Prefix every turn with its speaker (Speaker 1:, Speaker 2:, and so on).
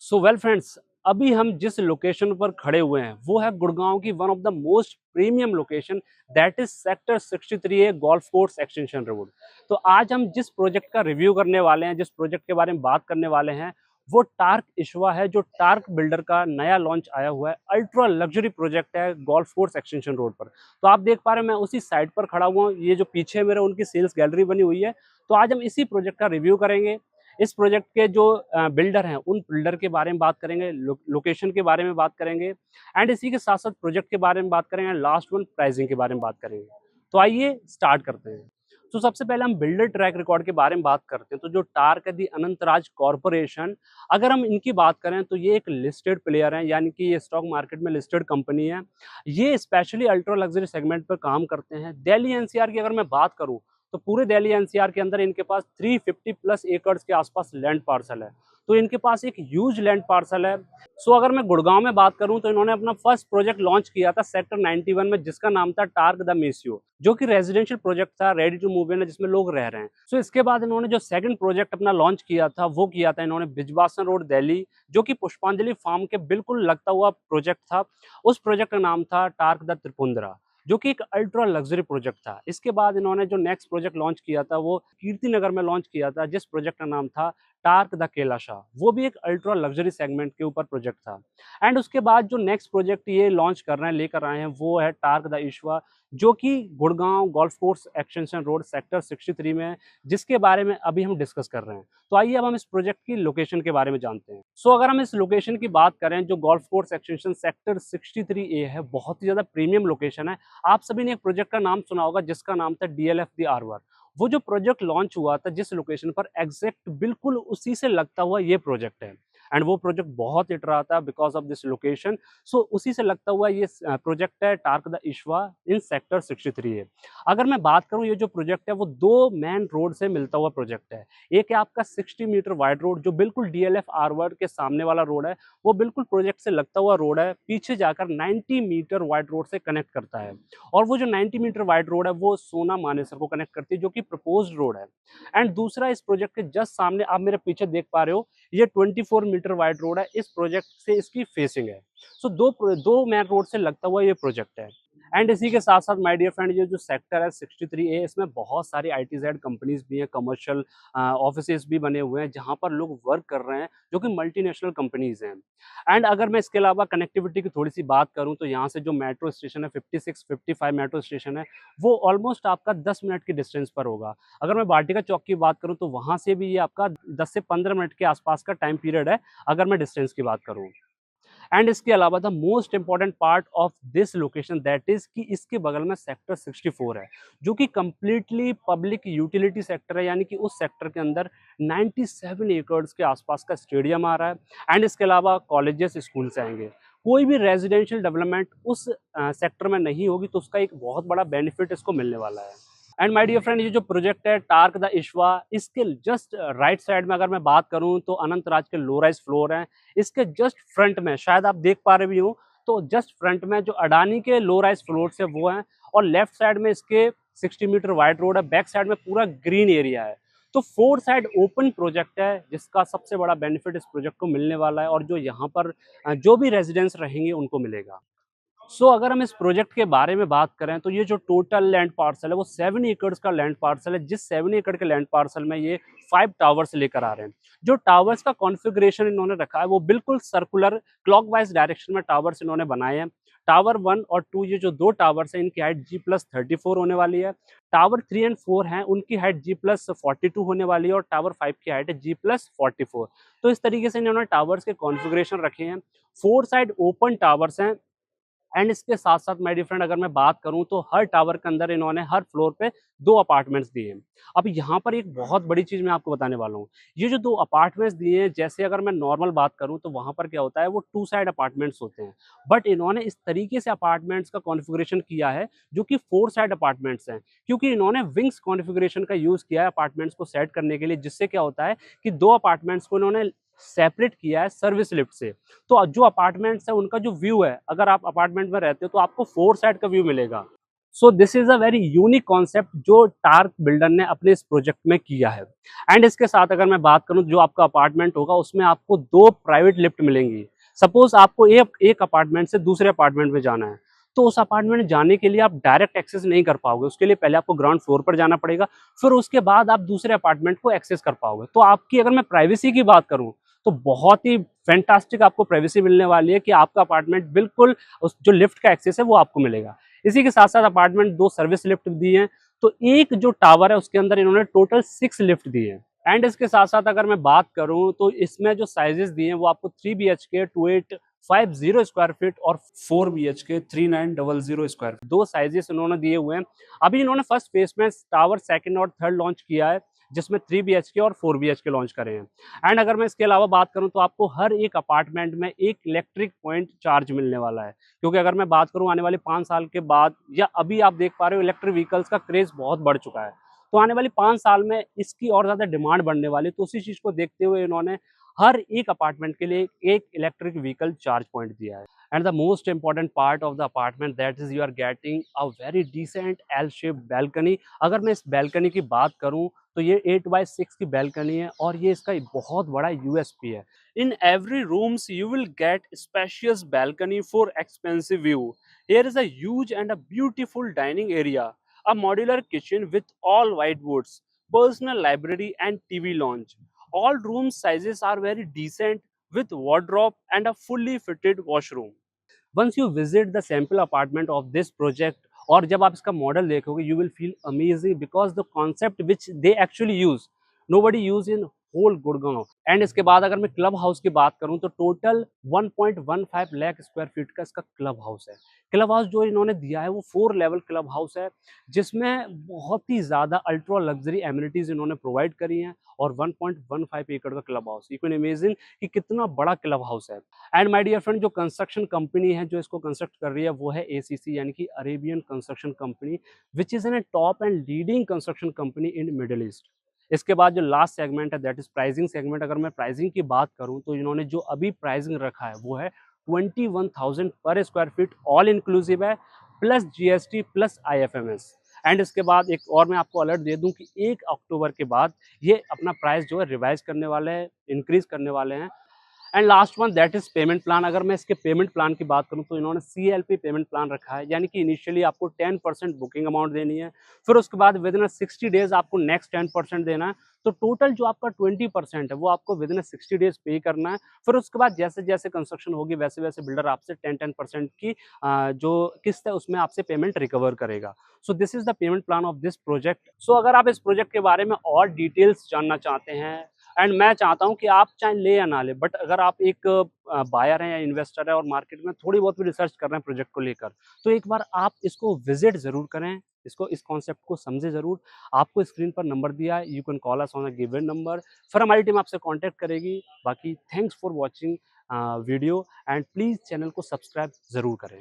Speaker 1: So well friends, अभी हम जिस लोकेशन पर खड़े हुए हैं वो है गुड़गांव की one of the most premium location, that is sector 63 A golf course extension road. तो आज हम जिस प्रोजेक्ट का रिव्यू करने वाले हैं, जिस प्रोजेक्ट के बारे में बात करने वाले हैं, वो टार्क इशवा है, जो टार्क बिल्डर का नया लॉन्च आया हुआ है। अल्ट्रा लग्जरी प्रोजेक्ट है गोल्फ कोर्स एक्सटेंशन रोड पर। तो आप देख पा रहे हैं, मैं उसी साइड पर खड़ा हुआ हूँ। ये जो पीछे मेरे उनकी सेल्स गैलरी बनी हुई है। तो आज हम इसी प्रोजेक्ट का रिव्यू करेंगे। इस प्रोजेक्ट के जो बिल्डर हैं, उन बिल्डर के बारे में बात करेंगे, लोकेशन के बारे में बात करेंगे, एंड इसी के साथ साथ प्रोजेक्ट के बारे में बात करेंगे, लास्ट वन प्राइसिंग के बारे में बात करेंगे। तो आइए स्टार्ट करते हैं। तो सबसे पहले हम बिल्डर ट्रैक रिकॉर्ड के बारे में बात करते हैं। तो जो टार्क है दी अनंतराज कॉर्पोरेशन, अगर हम इनकी बात करें तो ये एक लिस्टेड प्लेयर है, यानी कि ये स्टॉक मार्केट में लिस्टेड कंपनी है। ये स्पेशली अल्ट्रा लग्जरी सेगमेंट पर काम करते हैं। दिल्ली एनसीआर की अगर मैं बात करूं तो पूरे दिल्ली एनसीआर के अंदर इनके पास 350 प्लस एकड़ के आसपास लैंड पार्सल है। तो इनके पास एक ह्यूज लैंड पार्सल है। सो अगर मैं गुड़गांव में बात करूं तो इन्होंने अपना फर्स्ट प्रोजेक्ट लॉन्च किया था सेक्टर 91 में, जिसका नाम था टार्क द मेसियो, जो कि रेजिडेंशियल प्रोजेक्ट था, रेडी टू मूव इन है, जिसमें लोग रह रहे हैं। सो इसके बाद इन्होंने जो सेकंड प्रोजेक्ट अपना लॉन्च किया था वो किया था इन्होंने बिजवासन रोड दिल्ली, जो कि पुष्पांजलि फार्म के बिल्कुल लगता हुआ प्रोजेक्ट था। उस प्रोजेक्ट का नाम था टार्क द त्रिपुंद्रा, जो कि एक अल्ट्रा लग्जरी प्रोजेक्ट था। इसके बाद इन्होंने जो नेक्स्ट प्रोजेक्ट लॉन्च किया था वो कीर्ति नगर में लॉन्च किया था, जिस प्रोजेक्ट का नाम था टार्क द कैलाशा। वो भी एक अल्ट्रा लग्जरी सेगमेंट के ऊपर प्रोजेक्ट था। एंड उसके बाद जो नेक्स्ट प्रोजेक्ट ये लॉन्च कर रहे हैं, लेकर आए हैं, वो है टार्क द ईश्वा, जो कि Gurgaon golf course extension road sector 63 में है, जिसके बारे में अभी हम डिस्कस कर रहे हैं। तो आइए अब हम इस प्रोजेक्ट की लोकेशन के बारे में जानते हैं। सो अगर हम इस लोकेशन की बात करें, जो गोल्फ कोर्स एक्सटेंशन सेक्टर 63 ए है, बहुत ही ज्यादा प्रीमियम लोकेशन है। आप सभी ने एक प्रोजेक्ट का नाम सुना होगा जिसका नाम था डीएलएफ दी आरवर। वो जो प्रोजेक्ट लॉन्च हुआ था जिस लोकेशन पर, एग्जैक्ट बिल्कुल उसी से लगता हुआ ये प्रोजेक्ट है। एंड वो प्रोजेक्ट बहुत हिट रहा था बिकॉज ऑफ दिस लोकेशन। सो उसी से लगता हुआ ये प्रोजेक्ट है टार्क द इशवा इन सेक्टर 63 है। अगर मैं बात करूं, ये जो प्रोजेक्ट है वो दो मेन रोड से मिलता हुआ प्रोजेक्ट है। एक है आपका 60 मीटर वाइड रोड, जो बिल्कुल डीएलएफ आरवर्ड के सामने वाला रोड है। वो बिल्कुल प्रोजेक्ट से लगता हुआ रोड है, पीछे जाकर 90 मीटर वाइड रोड से कनेक्ट करता है। और वो जो 90 मीटर वाइड रोड है वो सोना मानेसर को कनेक्ट करती है, जो कि प्रपोज्ड रोड है। एंड दूसरा, इस प्रोजेक्ट के जस्ट सामने आप मेरे पीछे देख पा रहे हो, ये 24 मीटर वाइड रोड है। इस प्रोजेक्ट से इसकी फेसिंग है। सो दो मेन रोड से लगता हुआ ये प्रोजेक्ट है। एंड इसी के साथ साथ माय डियर फ्रेंड, ये जो सेक्टर है 63 ए, इसमें बहुत सारी आईटीजेड कंपनीज भी हैं, कमर्शियल ऑफिसेज भी बने हुए हैं, जहां पर लोग वर्क कर रहे हैं, जो कि मल्टीनेशनल कंपनीज हैं। एंड अगर मैं इसके अलावा कनेक्टिविटी की थोड़ी सी बात करूं तो यहाँ से जो मेट्रो स्टेशन है, 56 55 मेट्रो स्टेशन है, वो ऑलमोस्ट आपका 10 मिनट की डिस्टेंस पर होगा। अगर मैं वाटिका चौक की बात करूं तो वहां से भी ये आपका 10 से 15 मिनट के आसपास का टाइम पीरियड है, अगर मैं डिस्टेंस की बात करूं। एंड इसके अलावा the most important part of this location, that is कि इसके बगल में सेक्टर 64 है, जो कि कंप्लीटली पब्लिक यूटिलिटी सेक्टर है, यानी कि उस सेक्टर के अंदर 97 एकड़ के आसपास का स्टेडियम आ रहा है। एंड इसके अलावा कॉलेजेस, स्कूल से आएंगे। कोई भी रेजिडेंशियल डेवलपमेंट उस सेक्टर में नहीं होगी, तो उसका एक बहुत बड़ा बेनिफिट इसको मिलने वाला है। एंड माय डियर फ्रेंड, ये जो प्रोजेक्ट है टार्क द इशवा, इसके जस्ट राइट साइड में अगर मैं बात करूं तो अनंत राज के लो राइज फ्लोर हैं। इसके जस्ट फ्रंट में, शायद आप देख पा रहे भी हो, तो जस्ट फ्रंट में जो अडानी के लो राइज फ्लोर है वो हैं। और लेफ्ट साइड में इसके 60 मीटर वाइड रोड है, बैक साइड में पूरा ग्रीन एरिया है। तो फोर साइड ओपन प्रोजेक्ट है, जिसका सबसे बड़ा बेनिफिट इस प्रोजेक्ट को मिलने वाला है, और जो यहाँ पर जो भी रेजिडेंस रहेंगे उनको मिलेगा। अगर हम इस प्रोजेक्ट के बारे में बात करें तो ये जो टोटल लैंड पार्सल है वो 7 एकड़ का लैंड पार्सल है, जिस 7 एकड़ के लैंड पार्सल में ये 5 टावर्स लेकर आ रहे हैं। जो टावर्स का कॉन्फ़िगरेशन इन्होंने रखा है वो बिल्कुल सर्कुलर क्लॉकवाइज डायरेक्शन में टावर्स इन्होंने बनाए हैं। टावर 1 और 2, ये जो दो टावर्स हैं, इनकी हाइट G+34 होने वाली है। टावर 3 एंड 4 हैं, उनकी हाइट G+42 होने वाली है, और टावर 5 की हाइट है G+44। तो इस तरीके से इन्होंने टावर्स के कॉन्फ़िगरेशन रखे हैं। 4 साइड ओपन टावर्स हैं। एंड इसके साथ साथ माय डियर फ्रेंड, अगर मैं बात करूं तो हर टावर के अंदर इन्होंने हर फ्लोर पे 2 अपार्टमेंट्स दिए हैं। अब यहाँ पर एक बहुत बड़ी चीज मैं आपको बताने वाला हूँ। ये जो 2 अपार्टमेंट्स दिए हैं, जैसे अगर मैं नॉर्मल बात करूं तो वहां पर क्या होता है, वो 2 साइड अपार्टमेंट्स होते हैं। बट इन्होंने इस तरीके से अपार्टमेंट्स का कॉन्फ़िगरेशन किया है जो कि 4 साइड अपार्टमेंट्स हैं, क्योंकि इन्होंने विंग्स कॉन्फ़िगरेशन का यूज किया है अपार्टमेंट्स को सेट करने के लिए, जिससे क्या होता है कि 2 अपार्टमेंट्स को इन्होंने सेपरेट किया है सर्विस लिफ्ट से। तो जो अपार्टमेंट्स है उनका जो व्यू है, अगर आप अपार्टमेंट में रहते हो तो आपको 4 साइड का व्यू मिलेगा। सो this is a very unique concept जो टार्क बिल्डर ने अपने इस प्रोजेक्ट में किया है। एंड इसके साथ अगर मैं बात करूं, जो आपका अपार्टमेंट होगा उसमें आपको 2 प्राइवेट लिफ्ट मिलेंगी। सपोज आपको एक अपार्टमेंट से दूसरे अपार्टमेंट में जाना है, तो उस अपार्टमेंट जाने के लिए आप डायरेक्ट एक्सेस नहीं कर पाओगे, उसके लिए पहले आपको ग्राउंड फ्लोर पर जाना पड़ेगा, फिर उसके बाद आप दूसरे अपार्टमेंट को एक्सेस कर पाओगे। तो आपकी अगर मैं प्राइवेसी की बात करूं, तो बहुत ही फैंटास्टिक आपको प्राइवेसी मिलने वाली है कि आपका अपार्टमेंट बिल्कुल उस जो लिफ्ट का एक्सेस है वो आपको मिलेगा। इसी के साथ साथ अपार्टमेंट 2 सर्विस लिफ्ट दी हैं, तो एक जो टावर है उसके अंदर इन्होंने टोटल 6 लिफ्ट दिए हैं। एंड इसके साथ साथ अगर मैं बात करूं, तो इसमें जो साइजेस दिए हैं वो आपको 3 BHK 2850 स्क्वायर फीट और 4 BHK 3900 स्क्वायर फीट, 2 साइजेस इन्होंने दिए हुए हैं। अभी इन्होंने फर्स्ट फेज में टावर सेकंड और थर्ड लॉन्च किया है, जिसमें 3 BHK और 4 BHK लॉन्च करे हैं। एंड अगर मैं इसके अलावा बात करूं, तो आपको हर एक अपार्टमेंट में एक इलेक्ट्रिक पॉइंट चार्ज मिलने वाला है, क्योंकि अगर मैं बात करूं आने वाले 5 साल के बाद, या अभी आप देख पा रहे हो इलेक्ट्रिक व्हीकल्स का क्रेज बहुत बढ़ चुका है, तो आने वाली 5 साल में इसकी और ज़्यादा डिमांड बढ़ने वाली है। तो उसी चीज़ को देखते हुए इन्होंने हर एक अपार्टमेंट के लिए एक इलेक्ट्रिक व्हीकल चार्ज पॉइंट दिया है। And the most important part of the apartment, that is you are getting a very decent L shape balcony. अगर मैं इस बैल्कनी की बात करूं, तो ये 8x6 की बैल्कनी है और ये इसका एक बहुत बड़ा यूएसपी है। In every rooms you will get spacious balcony for expensive view. Here is a huge and a beautiful dining area, a modular kitchen with all white woods, personal library and TV lounge. All room sizes are very decent with wardrobe and a fully fitted washroom. Once you visit the sample apartment of this project, और जब आप इसका model देखोगे, you will feel amazing because the concept which they actually use, nobody use in whole Gurgaon. And इसके बाद अगर मैं club house की बात करूं, तो टोटल 1.15 लाख स्क्वायर फीट का इसका क्लब हाउस है। क्लब हाउस जो इन्होंने दिया है वो 4 लेवल क्लब हाउस है, जिसमें बहुत ही ज़्यादा अल्ट्रा लग्जरी एमिनिटीज़ इन्होंने प्रोवाइड करी हैं, और 1.15 एकड़ का club house. You can imagine कि कितना बड़ा क्लब हाउस है। एंड माय डियर फ्रेंड, जो कंस्ट्रक्शन कंपनी है जो इसको कंस्ट्रक्ट कर रही है वो है एसीसी, यानी कि Arabian construction company, which is an a top and leading construction company in Middle East. इसके बाद जो लास्ट सेगमेंट है, दैट इज प्राइसिंग सेगमेंट। अगर मैं प्राइसिंग की बात करूं, तो इन्होंने जो अभी प्राइसिंग रखा है वो है 21,000 पर स्क्वायर फीट, ऑल इंक्लूसिव है, plus GST plus IFMS. And इसके बाद एक और मैं आपको अलर्ट दे दूं कि 1 अक्टूबर के बाद ये अपना प्राइस जो है रिवाइज करने वाले हैं, इंक्रीज करने वाले हैं। And last one, that is payment plan. अगर मैं इसके पेमेंट प्लान की बात करूं, तो इन्होंने सीएलपी पेमेंट प्लान रखा है, यानी कि इनिशियली आपको 10% बुकिंग अमाउंट देनी है, फिर उसके बाद विद इन 60 डेज आपको नेक्स्ट 10% देना है। तो टोटल जो आपका 20% है वो आपको विद इन 60 डेज पे करना है। फिर उसके बाद जैसे जैसे कंस्ट्रक्शन होगी, वैसे वैसे बिल्डर आपसे 10% की जो किस्त है उसमें आपसे पेमेंट रिकवर करेगा। So this is the payment plan of this project. So अगर आप इस प्रोजेक्ट के बारे में और डिटेल्स जानना चाहते हैं, एंड मैं चाहता हूं कि आप चाहे ले या ना ले, बट अगर आप एक बायर हैं या इन्वेस्टर है और मार्केट में थोड़ी बहुत भी रिसर्च कर रहे हैं प्रोजेक्ट को लेकर, तो एक बार आप इसको विजिट जरूर करें, इसको इस कॉन्सेप्ट को समझे जरूर। आपको स्क्रीन पर नंबर दिया है, you can call us on a given number, फिर हमारी टीम आपसे कांटेक्ट करेगी। बाकी thanks for watching video, and please channel को सब्सक्राइब जरूर करें।